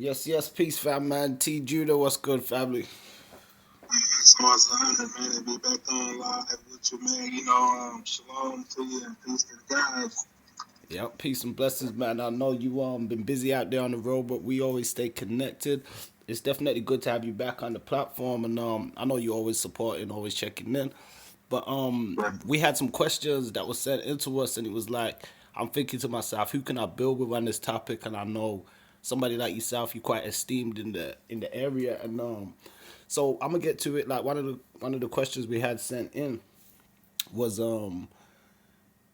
Yes, peace, fam, man. T-JUDA, what's good, family? So it's an honor, man, to be back on live with you, man. Shalom to you and peace to the guys. Yep, peace and blessings, man. I know you been busy out there on the road, but we always stay connected. It's definitely good to have you back on the platform, and I know you always supporting, always checking in. But But we had some questions that were sent into us, and it was like I'm thinking to myself, who can I build with on this topic? And I know somebody like yourself, you're quite esteemed in the area, and so I'm gonna get to it. Like one of the questions we had sent in was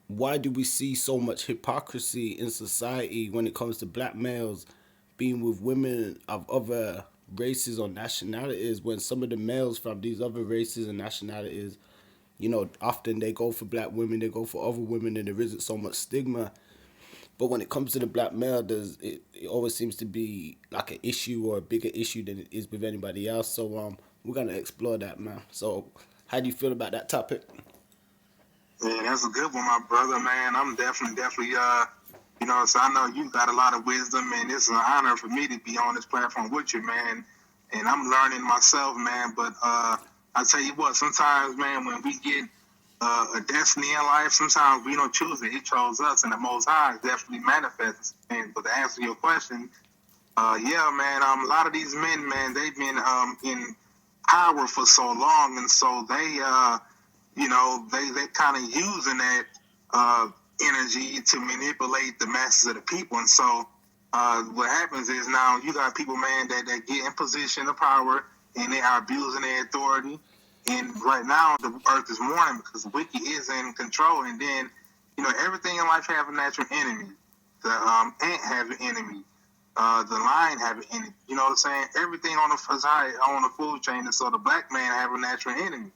why do we see so much hypocrisy in society when it comes to black males being with women of other races or nationalities when some of the males from these other races and nationalities, often they go for black women, they go for other women, and there isn't so much stigma. But when it comes to the black male, it always seems to be like an issue or a bigger issue than it is with anybody else. So we're gonna explore that, man. So how do you feel about that topic? yeah, that's a good one, my brother, man. I'm definitely, so I know you got a lot of wisdom, and it's an honor for me to be on this platform with you, man. And I'm learning myself, man. But I tell you what, sometimes, man, when we get a destiny in life, sometimes we don't choose it. He chose us, and the Most High definitely manifests. And but to answer your question, yeah, man. A lot of these men, man, they've been in power for so long, and so they kind of using that energy to manipulate the masses of the people. And so what happens is now you got people, man, that get in position of power and they are abusing their authority. And right now the earth is mourning because the wicked is in control. And then everything in life have a natural enemy. The ant have an enemy. The lion have an enemy. You know what I'm saying? Everything on the food chain, and so the black man have a natural enemy.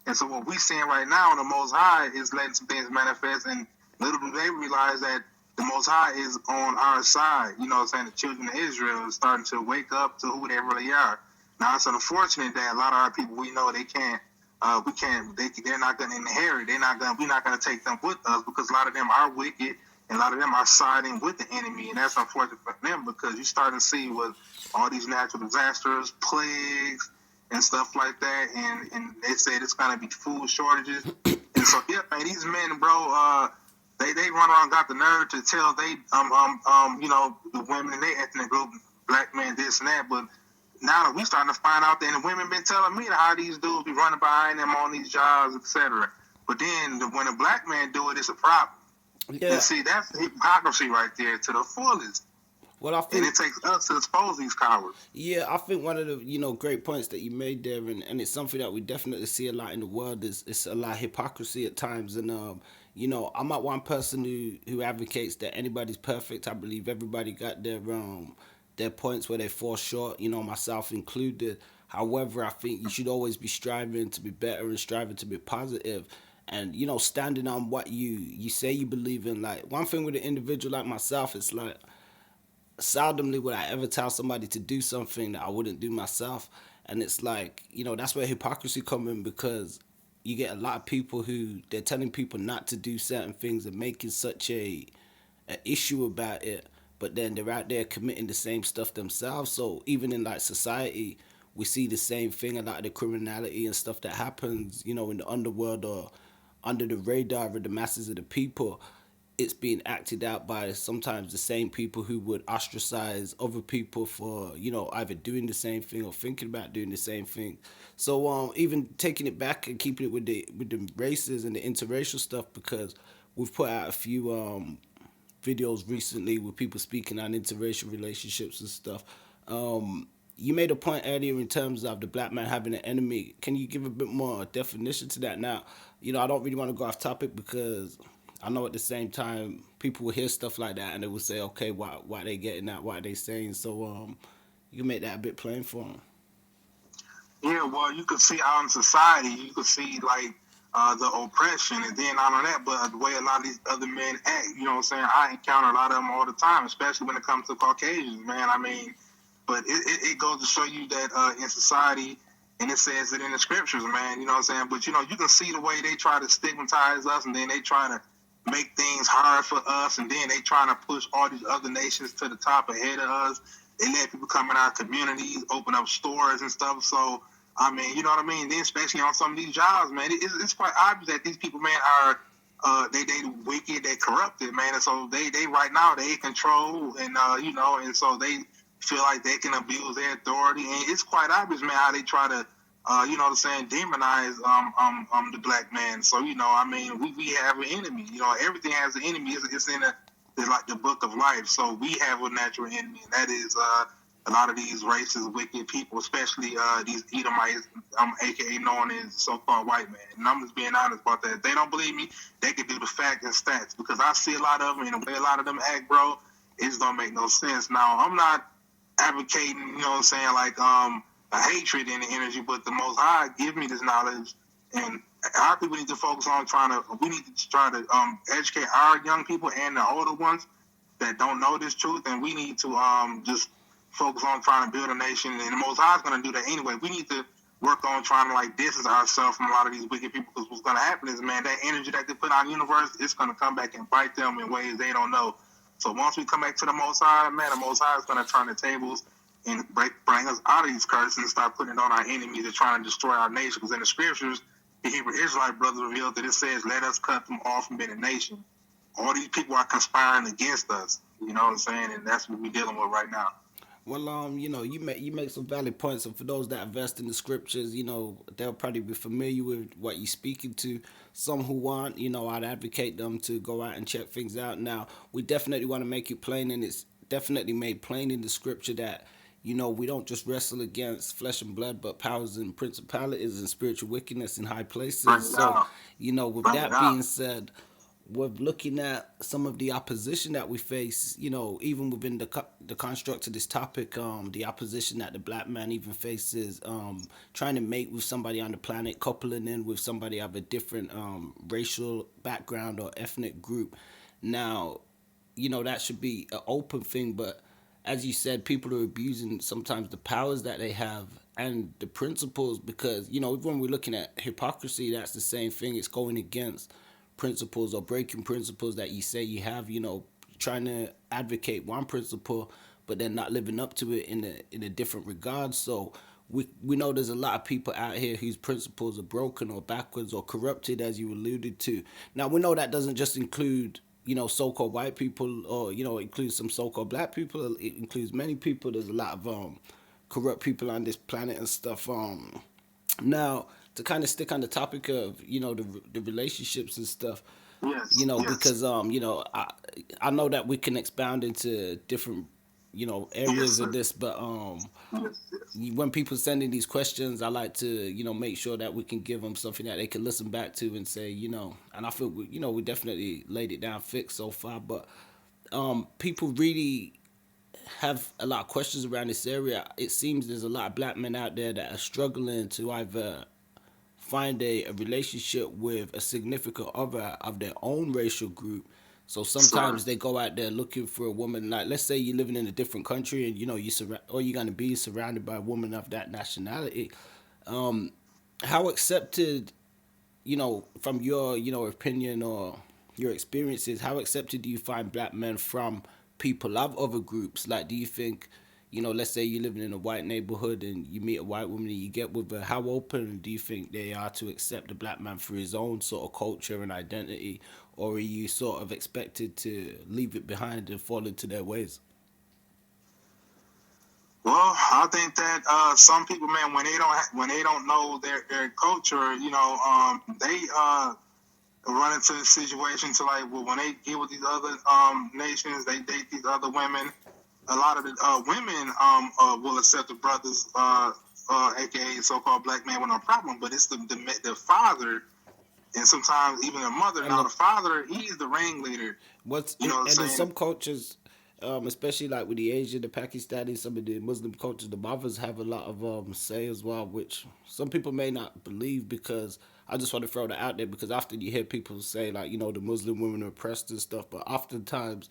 And so what we seeing right now in the Most High is letting some things manifest, and little do they realize that the Most High is on our side. You know what I'm saying? The children of Israel is starting to wake up to who they really are. Now it's unfortunate that a lot of our people, we know they can't, they're not going to inherit. We're not going to take them with us because a lot of them are wicked and a lot of them are siding with the enemy. And that's unfortunate for them because you start to see with all these natural disasters, plagues, and stuff like that, and they said it's gonna be food shortages, and so yeah, man, these men, bro, they run around, got the nerve to tell the women in their ethnic group, black men, this and that, but now that we starting to find out that the women been telling me how these dudes be running behind them on these jobs, etc. But then when a black man do it, it's a problem. And Yeah. see, that's hypocrisy right there to the fullest. Well, I And think it takes us to expose these cowards. Yeah, I think one of the great points that you made there, and it's something that we definitely see a lot in the world is it's a lot of hypocrisy at times, and I'm not one person who advocates that anybody's perfect. I believe everybody got their points where they fall short, myself included. However, I think you should always be striving to be better and striving to be positive, and standing on what you say you believe in. Like one thing with an individual like myself, it's like seldomly would I ever tell somebody to do something that I wouldn't do myself. And it's like, that's where hypocrisy come in because you get a lot of people who they're telling people not to do certain things and making such a issue about it, but then they're out there committing the same stuff themselves. So even in like society, we see the same thing, a lot of the criminality and stuff that happens, in the underworld or under the radar of the masses of the people. It's being acted out by sometimes the same people who would ostracize other people for either doing the same thing or thinking about doing the same thing. So even taking it back and keeping it with the races and the interracial stuff, because we've put out a few videos recently with people speaking on interracial relationships and stuff. You made a point earlier in terms of the black man having an enemy. Can you give a bit more definition to that? Now, I don't really want to go off topic because I know at the same time people will hear stuff like that and they will say, okay, why they getting that? Why are they saying? So you can make that a bit plain for them. Yeah, well, you could see out in society, you could see like the oppression, and then not only that, but the way a lot of these other men act. You know what I'm saying? I encounter a lot of them all the time, especially when it comes to Caucasians, man. I mean, but it goes to show you that in society, and it says it in the scriptures, man. You know what I'm saying? But you can see the way they try to stigmatize us, and then they try to make things hard for us, and then they trying to push all these other nations to the top ahead of us. They let people come in our communities, open up stores and stuff. So, I mean, you know what I mean? Then especially on some of these jobs, man, it's quite obvious that these people, man, are they wicked, they corrupted, man. And so they right now they in control, and you know, and so they feel like they can abuse their authority, and it's quite obvious, man, how they try to you know what I'm saying, demonize the black man. So, you know, I mean, we have an enemy. You know, everything has an enemy. It's in it's like the book of life. So we have a natural enemy, and that is a lot of these racist, wicked people, especially these Edomites, aka known as so-called white man. And I'm just being honest about that. If they don't believe me, they can do the facts and stats, because I see a lot of them, and the way a lot of them act, bro, it just don't make no sense. Now, I'm not advocating, you know what I'm saying, like a hatred in the energy, but the Most High give me this knowledge, and our people need to focus on we need to try to educate our young people and the older ones that don't know this truth, and we need to just focus on trying to build a nation, and the Most High is going to do that anyway. We need to work on trying to like distance ourselves from a lot of these wicked people, because what's going to happen is, man, that energy that they put out in the universe, it's going to come back and bite them in ways they don't know. So once we come back to the Most High, man, the Most High is going to turn the tables and bring us out of these curses and start putting it on our enemies and trying to destroy our nation. Because in the scriptures, the Hebrew Israelite brothers revealed that it says, let us cut them off from being a nation. All these people are conspiring against us. You know what I'm saying? And that's what we're dealing with right now. Well, you know, you make some valid points, and for those that invest in the scriptures, you know, they'll probably be familiar with what you're speaking to. Some who aren't, you know, I'd advocate them to go out and check things out. Now, we definitely want to make it plain, and it's definitely made plain in the scripture that, you know, we don't just wrestle against flesh and blood, but powers and principalities and spiritual wickedness in high places. So, you know, with that being said, we're looking at some of the opposition that we face, you know, even within the construct of this topic, the opposition that the black man even faces, trying to mate with somebody on the planet, coupling in with somebody of a different racial background or ethnic group. Now, you know, that should be an open thing, but as you said, people are abusing sometimes the powers that they have and the principles, because, you know, when we're looking at hypocrisy, that's the same thing. It's going against principles or breaking principles that you say you have, you know, trying to advocate one principle but then not living up to it in a different regard. So we know there's a lot of people out here whose principles are broken or backwards or corrupted, as you alluded to. Now, we know that doesn't just include, you know, so-called white people, or, you know, it includes some so-called black people. It includes many people. There's a lot of corrupt people on this planet and stuff. Now, to kind of stick on the topic of, you know, the relationships and stuff, Yes, you know, yes. because you know, I know that we can expound into different, you know, areas of this, but when people send in these questions, I like to, you know, make sure that we can give them something that they can listen back to and say, you know, and I feel you know, we definitely laid it down thick so far, but people really have a lot of questions around this area. It seems there's a lot of black men out there that are struggling to either find a relationship with a significant other of their own racial group. So sometimes they go out there looking for a woman, like, let's say you're living in a different country and, you know, you're going to be surrounded by a woman of that nationality. How accepted, you know, from your, you know, opinion or your experiences, how accepted do you find black men from people of other groups? Like, do you think, you know, let's say you're living in a white neighborhood and you meet a white woman and you get with her, how open do you think they are to accept a black man for his own sort of culture and identity? Or are you sort of expected to leave it behind and fall into their ways? Well, I think that some people, man, when they don't know their culture, you know, they run into the situation to, like, well, when they get with these other nations, they date these other women. A lot of the women will accept the brothers, aka so-called black man, with no problem. But it's the father, and sometimes even the mother. And Now the father, he's the ringleader. You know what I'm and in saying? some cultures, especially like with the Asian, the Pakistani, some of the Muslim cultures, the mothers have a lot of say as well, which some people may not believe, because I just want to throw that out there, because often you hear people say, like, you know, the Muslim women are oppressed and stuff, but oftentimes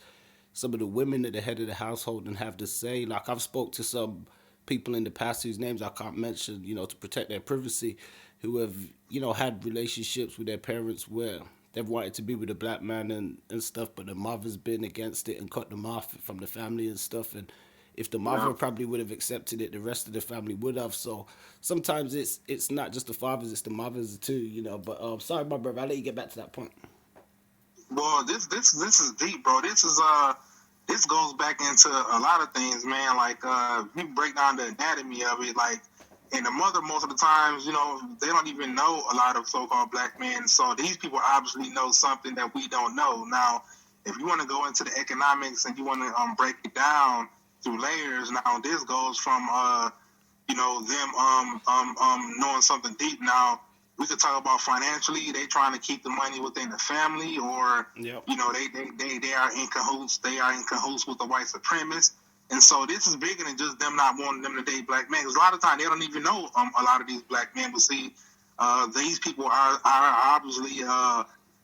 some of the women at the head of the household and have to say, like, I've spoke to some people in the past whose names I can't mention, you know, to protect their privacy, who have, you know, had relationships with their parents where they've wanted to be with a black man and stuff, but the mother's been against it and cut them off from the family and stuff. And if the Yeah. mother probably would have accepted it, the rest of the family would have. So sometimes it's not just the fathers, it's the mothers too, you know. But sorry, my brother, I'll let you get back to that point. Well, this is deep, bro. This goes back into a lot of things, man. Like we break down the anatomy of it, like. And the mother, most of the times, you know, they don't even know a lot of so-called black men. So these people obviously know something that we don't know. Now, if you want to go into the economics and you want to break it down through layers, now this goes from, you know, them knowing something deep. Now, we could talk about financially. They trying to keep the money within the family, or, Yep. you know, they are in cahoots. They are in cahoots with the white supremacists. And so this is bigger than just them not wanting them to date black men. Because a lot of times they don't even know a lot of these black men. But see, these people are obviously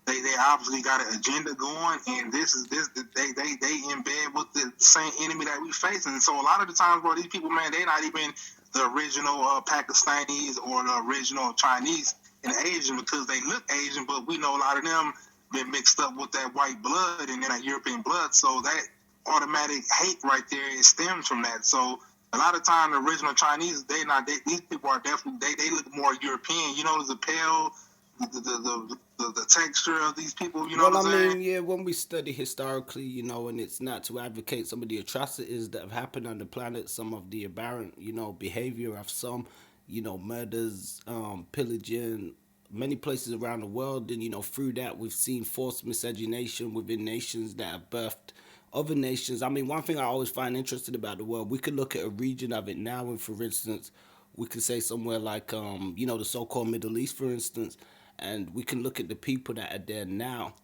they obviously got an agenda going, and they in bed with the same enemy that we facing. And so a lot of the times, bro, these people, man, they not even the original Pakistanis or the original Chinese and Asian, because they look Asian, but we know a lot of them been mixed up with that white blood and then that European blood. So that automatic hate right there, it stems from that. So a lot of time the original Chinese, these people are definitely they look more European. You know, the pale, the texture of these people. You know Well, what I'm saying? yeah, when we study historically, you know, and it's not to advocate some of the atrocities that have happened on the planet, some of the aberrant, you know, behavior of some, you know, murders, pillaging, many places around the world, and you know, through that we've seen forced miscegenation within nations that have birthed other nations. I mean, one thing I always find interesting about the world, we could look at a region of it now, and for instance, we could say somewhere like, you know, the so-called Middle East, for instance, and we can look at the people that are there now,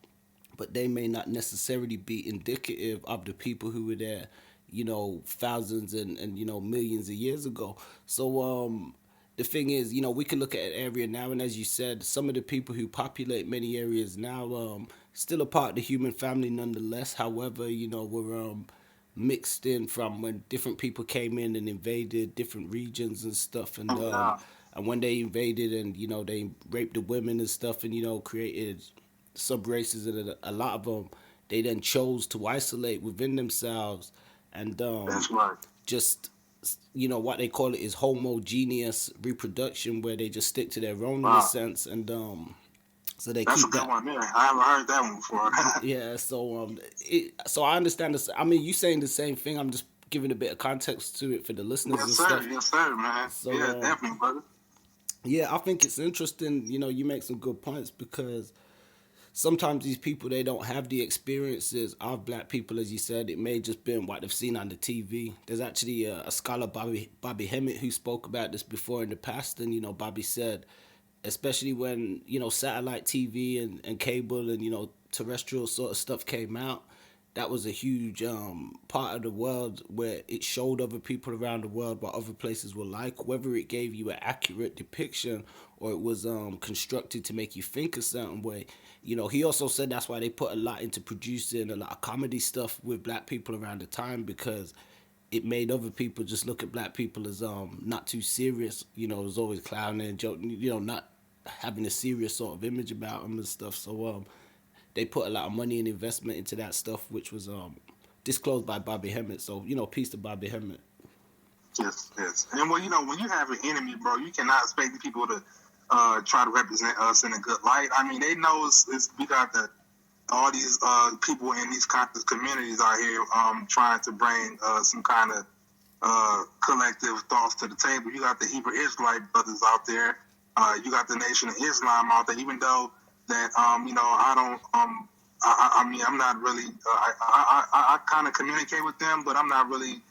but they may not necessarily be indicative of the people who were there, you know, thousands and you know, millions of years ago. So the thing is, you know, we can look at an area now, and as you said, some of the people who populate many areas now, still a part of the human family nonetheless. However, you know, we're mixed in from when different people came in and invaded different regions and stuff, and when they invaded and you know they raped the women and stuff, and you know created sub races, and a lot of them they then chose to isolate within themselves, and That's right. just you know what they call it is homogeneous reproduction, where they just stick to their own in a Wow. sense, and so they That's a keep good that. one, man. I haven't heard that one before. Yeah, so so I understand this. I mean, you saying the same thing. I'm just giving a bit of context to it for the listeners and Yes, stuff. sir. Yes, sir, man. So Yeah, definitely, brother. yeah, I think it's interesting. You know, you make some good points, because sometimes these people, they don't have the experiences of black people, as you said. It may just been what they've seen on the TV. There's actually a scholar, Bobby Hemmett, who spoke about this before in the past, and you know, Bobby said, especially when you know satellite TV and cable and you know terrestrial sort of stuff came out, that was a huge part of the world where it showed other people around the world what other places were like, whether it gave you an accurate depiction or it was constructed to make you think a certain way. You know, he also said that's why they put a lot into producing a lot of comedy stuff with black people around the time, because it made other people just look at black people as not too serious. You know, it was always clowning and joking, you know, not having a serious sort of image about them and stuff. So they put a lot of money and investment into that stuff, which was disclosed by Bobby Hemmett. So, you know, peace to Bobby Hemmett. Yes, yes. And well, you know, when you have an enemy, bro, you cannot expect the people to try to represent us in a good light. I mean, they know we got all these people in these kinds of communities out here trying to bring some kind of collective thoughts to the table. You got the Hebrew Israelite brothers out there. You got the Nation of Islam out there. Even though that you know, I don't I mean, I'm not really I kind of communicate with them, but I'm not really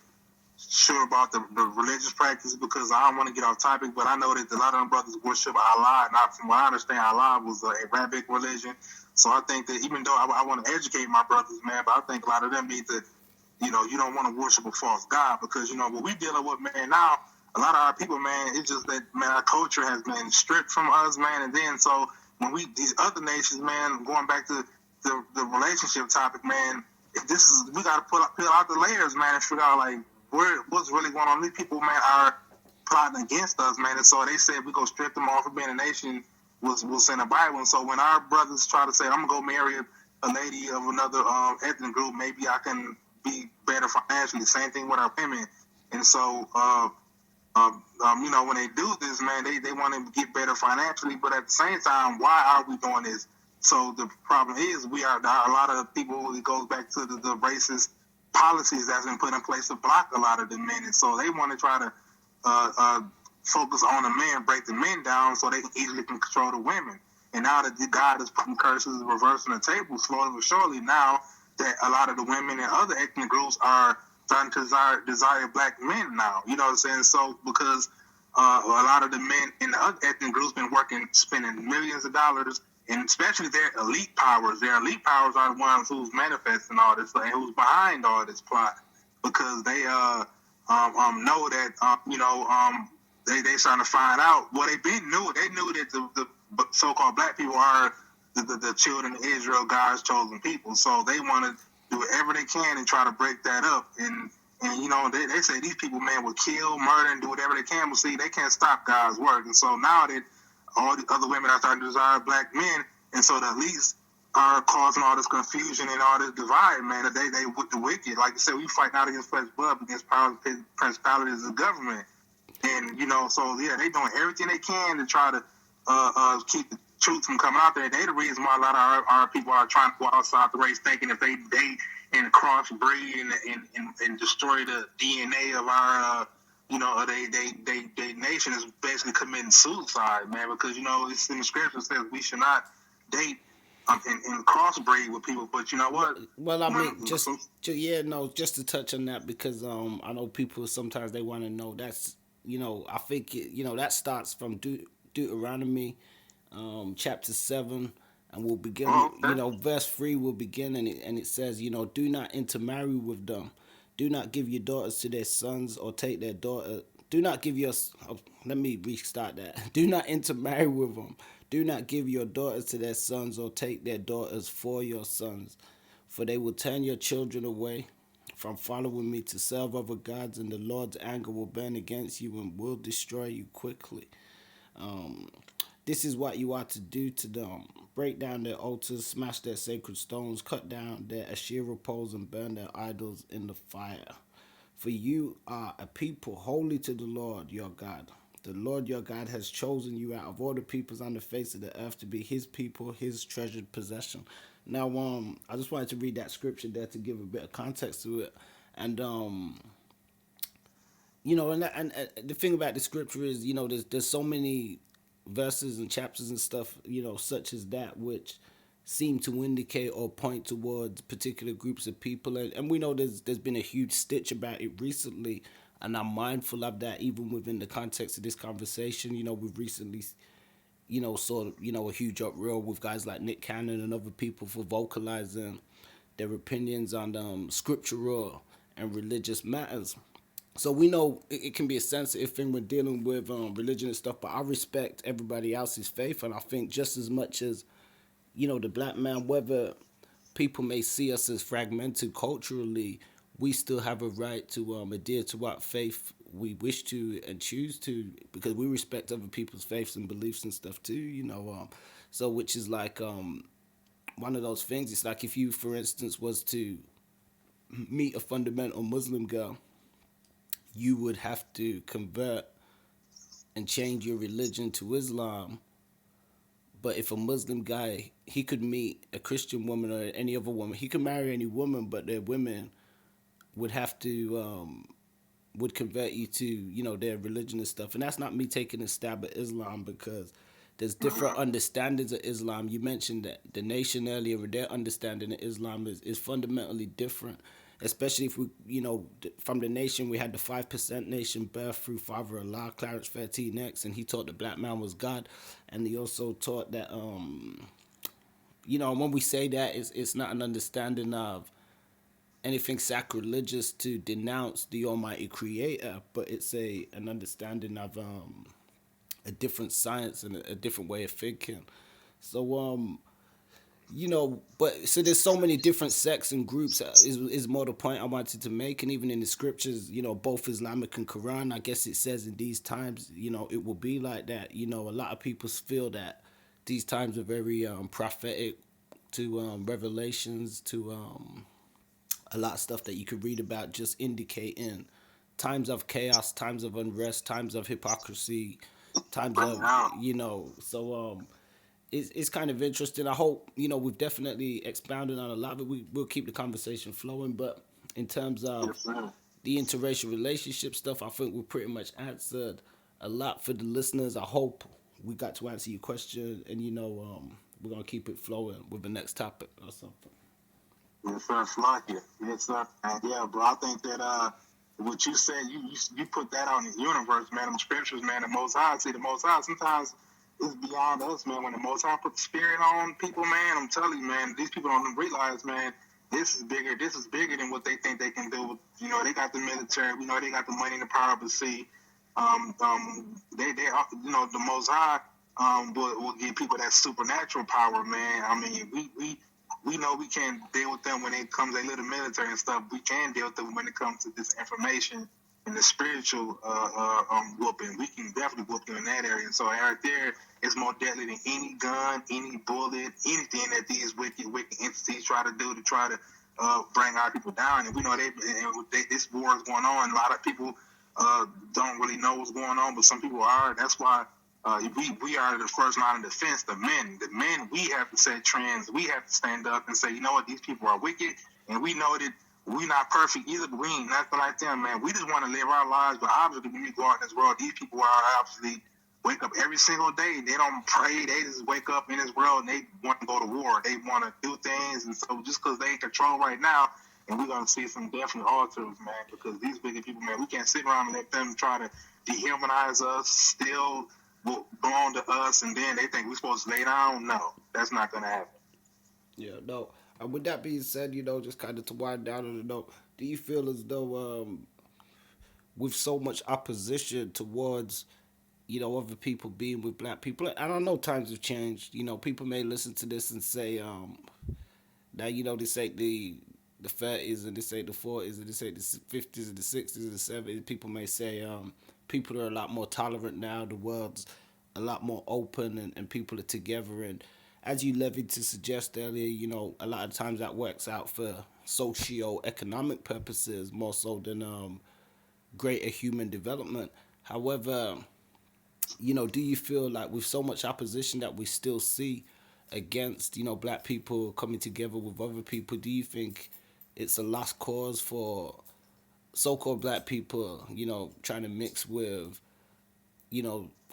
sure about the religious practice, because I don't want to get off topic, but I know that a lot of them brothers worship Allah, and from what I understand, Allah was a Arabic religion. So I think that even though I want to educate my brothers, man, but I think a lot of them need to, you know, you don't want to worship a false god, because, you know, what we dealing with, man, now, a lot of our people, man, it's just that, man, our culture has been stripped from us, man, and then so when these other nations, man, going back to the relationship topic, man, we got to peel out the layers, man, and figure out, like, what's really going on. These people, man, are plotting against us, man. And so they said we go strip them off of being a nation was in the Bible. And so when our brothers try to say, I'm gonna go marry a lady of another ethnic group, maybe I can be better financially. Same thing with our women. And so when they do this, man, they want to get better financially, but at the same time, why are we doing this? So the problem is a lot of people, it goes back to the racist policies that's been put in place to block a lot of the men. And so they want to try to focus on the men, break the men down so they can easily control the women. And now that God is putting curses, reversing the table slowly but surely, now that a lot of the women in other ethnic groups are starting to desire black men now. You know what I'm saying? So because a lot of the men in the other ethnic groups been working, spending millions of dollars, and especially their elite powers. Their elite powers are the ones who's manifesting all this, and who's behind all this plot, because they know that they trying to find out. Well, they knew that the so-called black people are the children of Israel, God's chosen people. So they want to do whatever they can and try to break that up. And they say these people, man, will kill, murder, and do whatever they can. But see, they can't stop God's work. And so now that all the other women are starting to desire black men, and so the elites are causing all this confusion and all this divide, man. That they with the wicked, like you said, we fight not against flesh and blood, but against powers, principalities, and government. And so yeah, they doing everything they can to try to keep the truth from coming out there. They the reason why a lot of our people are trying to go outside the race, thinking if they and crossbreed and destroy the DNA of our they nation, is basically committing suicide, man. Because it's in the scripture, says we should not date and crossbreed with people. But you know what? Well, I mean, just to touch on that, because I know people sometimes they want to know. That's I think that starts from Deuteronomy, chapter 7, and we'll begin. Verse 3 will begin, and it says, do not intermarry with them. Do not give your daughters to their sons or take their daughter. Do not give your. Let me restart that. Do not intermarry with them. Do not give your daughters to their sons or take their daughters for your sons, for they will turn your children away from following me to serve other gods, and the Lord's anger will burn against you and will destroy you quickly. This is what you are to do to them. Break down their altars, smash their sacred stones, cut down their Asherah poles, and burn their idols in the fire. For you are a people holy to the Lord your God. The Lord your God has chosen you out of all the peoples on the face of the earth to be his people, his treasured possession. Now, I just wanted to read that scripture there to give a bit of context to it. And, and the thing about the scripture is, there's so many verses and chapters and stuff, such as that, which seem to indicate or point towards particular groups of people. And we know there's been a huge stitch about it recently, and I'm mindful of that even within the context of this conversation. We've recently, saw, a huge uproar with guys like Nick Cannon and other people for vocalizing their opinions on scriptural and religious matters. So we know it can be a sensitive thing when dealing with religion and stuff, but I respect everybody else's faith, and I think just as much as, the black man, whether people may see us as fragmented culturally, we still have a right to adhere to what faith we wish to and choose to, because we respect other people's faiths and beliefs and stuff too, so which is like one of those things. It's like if you, for instance, was to meet a fundamental Muslim girl, you would have to convert and change your religion to Islam. But if a Muslim guy, he could meet a Christian woman or any other woman, he could marry any woman, but their women would have to, would convert you to, their religion and stuff. And that's not me taking a stab at Islam, because there's different understandings of Islam. You mentioned that the nation earlier, and their understanding of Islam is fundamentally different. Especially if we, from the nation, we had the 5% nation birthed through Father Allah, Clarence 13X, and he taught the black man was God. And he also taught that, when we say that, it's not an understanding of anything sacrilegious to denounce the Almighty Creator, but it's an understanding of a different science and a different way of thinking. So, but so there's so many different sects and groups is more the point I wanted to make. And even in the scriptures, both Islamic and Quran, I guess it says in these times, it will be like that. A lot of people feel that these times are very prophetic to revelations, to a lot of stuff that you could read about, just indicating times of chaos, times of unrest, times of hypocrisy, times Right of, now. it's kind of interesting. I hope, we've definitely expounded on a lot of it. We'll keep the conversation flowing, but in terms of Yes, sir. the interracial relationship stuff, I think we pretty much answered a lot for the listeners. I hope we got to answer your question, and we're gonna keep it flowing with the next topic or something. Yes, sir. Slovakia. Yes, sir. And yeah, bro, I think that what you said, you put that on the universe, man. Them scriptures, man. The Most High, see, the Most High. Sometimes it's beyond us, man. When the Most High put the Spirit on people, man, I'm telling you, man, these people don't realize, man. This is bigger. This is bigger than what they think they can do. They got the military. We know they got the money and the power of the sea. They are, the Most High will give people that supernatural power, man. I mean, we know we can't deal with them when it comes to little military and stuff. We can deal with them when it comes to this information and the spiritual whooping. We can definitely whoop them in that area. And so right there is more deadly than any gun, any bullet, anything that these wicked entities try to do to try to bring our people down. And we know this war is going on. A lot of people don't really know what's going on, but some people are. That's why we are the first line of defense. The men, we have to set trends. We have to stand up and say, you know what, these people are wicked, and we know that we're not perfect either, but we ain't nothing like them, man. We just want to live our lives, but obviously when we go out in this world, these people are obviously wake up every single day. They don't pray. They just wake up in this world and they want to go to war. They want to do things, and so just because they in control right now, and we're going to see some definite alters, man, because these wicked people, man, we can't sit around and let them try to dehumanize us, still belong to us, and then they think we're supposed to lay down. No, that's not going to happen. Yeah, no. And with that being said, just kind of to wind down on the note, do you feel as though with so much opposition towards other people being with black people, and I know times have changed. People may listen to this and say now this ain't the 30s and this ain't the 40s and this ain't the 50s and the 60s and the 70s. People may say people are a lot more tolerant now. The world's a lot more open, and people are together. And as you levied to suggest earlier, a lot of times that works out for socio-economic purposes more so than greater human development. However, do you feel like with so much opposition that we still see against, black people coming together with other people, do you think it's a lost cause for so-called black people, trying to mix with,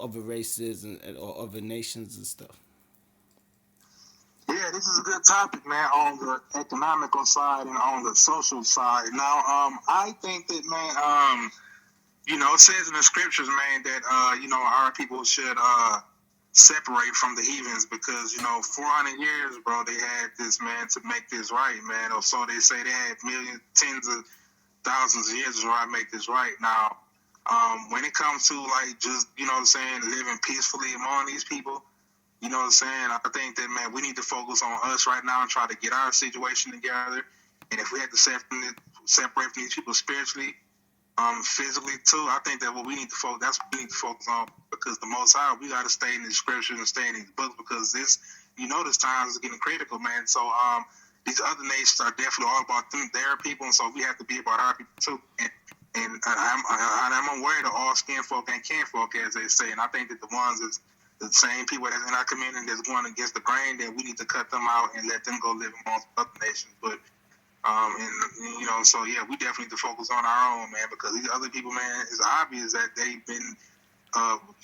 other races or other nations and stuff? Yeah, this is a good topic, man, on the economical side and on the social side. Now, I think that, man, it says in the scriptures, man, that, our people should separate from the heathens because, 400 years, bro, they had this, man, to make this right, man. Or so they say. They had millions, tens of thousands of years to try to make this right. Now, when it comes to, like, just, living peacefully among these people, you know what I'm saying? I think that, man, we need to focus on us right now and try to get our situation together. And if we have to separate from these people spiritually, physically too, I think that what we need to focus, that's what we need to focus on, because the Most High, we got to stay in the scriptures and stay in these books, because this times is getting critical, man. So these other nations are definitely all about their people, and so we have to be about our people too. And I'm aware that all skin folk and kin folk, as they say, and I think that the ones that's the same people that's in our community that's going against the grain, then we need to cut them out and let them go live amongst other nations. But so yeah, we definitely need to focus on our own, man, because these other people, man, it's obvious that they've been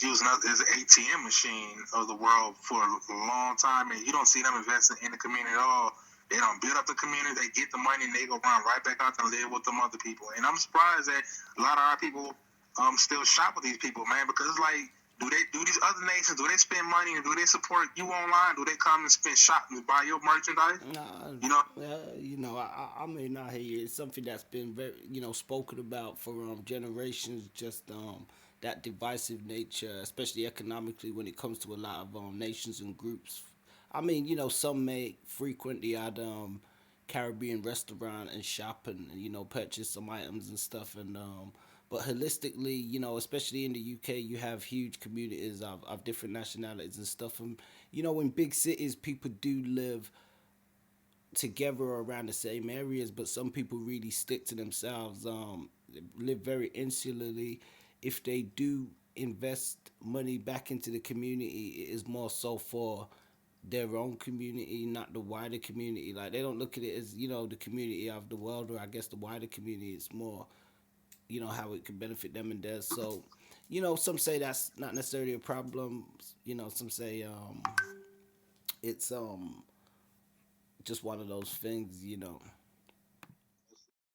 using us as an ATM machine of the world for a long time, and you don't see them investing in the community at all. They don't build up the community, they get the money, and they go run right back out and live with them other people. And I'm surprised that a lot of our people still shop with these people, man, because it's like, do these other nations, do they spend money and do they support you online? Do they come and spend shopping and buy your merchandise? I may not hear you. It's something that's been very, spoken about for generations. Just that divisive nature, especially economically, when it comes to a lot of nations and groups. I mean, some may frequent the odd Caribbean restaurant and shop and purchase some items and stuff. And But holistically, especially in the UK, you have huge communities of different nationalities and stuff. And in big cities, people do live together around the same areas, but some people really stick to themselves. Live very insularly. If they do invest money back into the community, it is more so for their own community, not the wider community. Like they don't look at it as the community of the world, or I guess the wider community. It's more how it could benefit them and theirs. So some say that's not necessarily a problem. Some say it's just one of those things.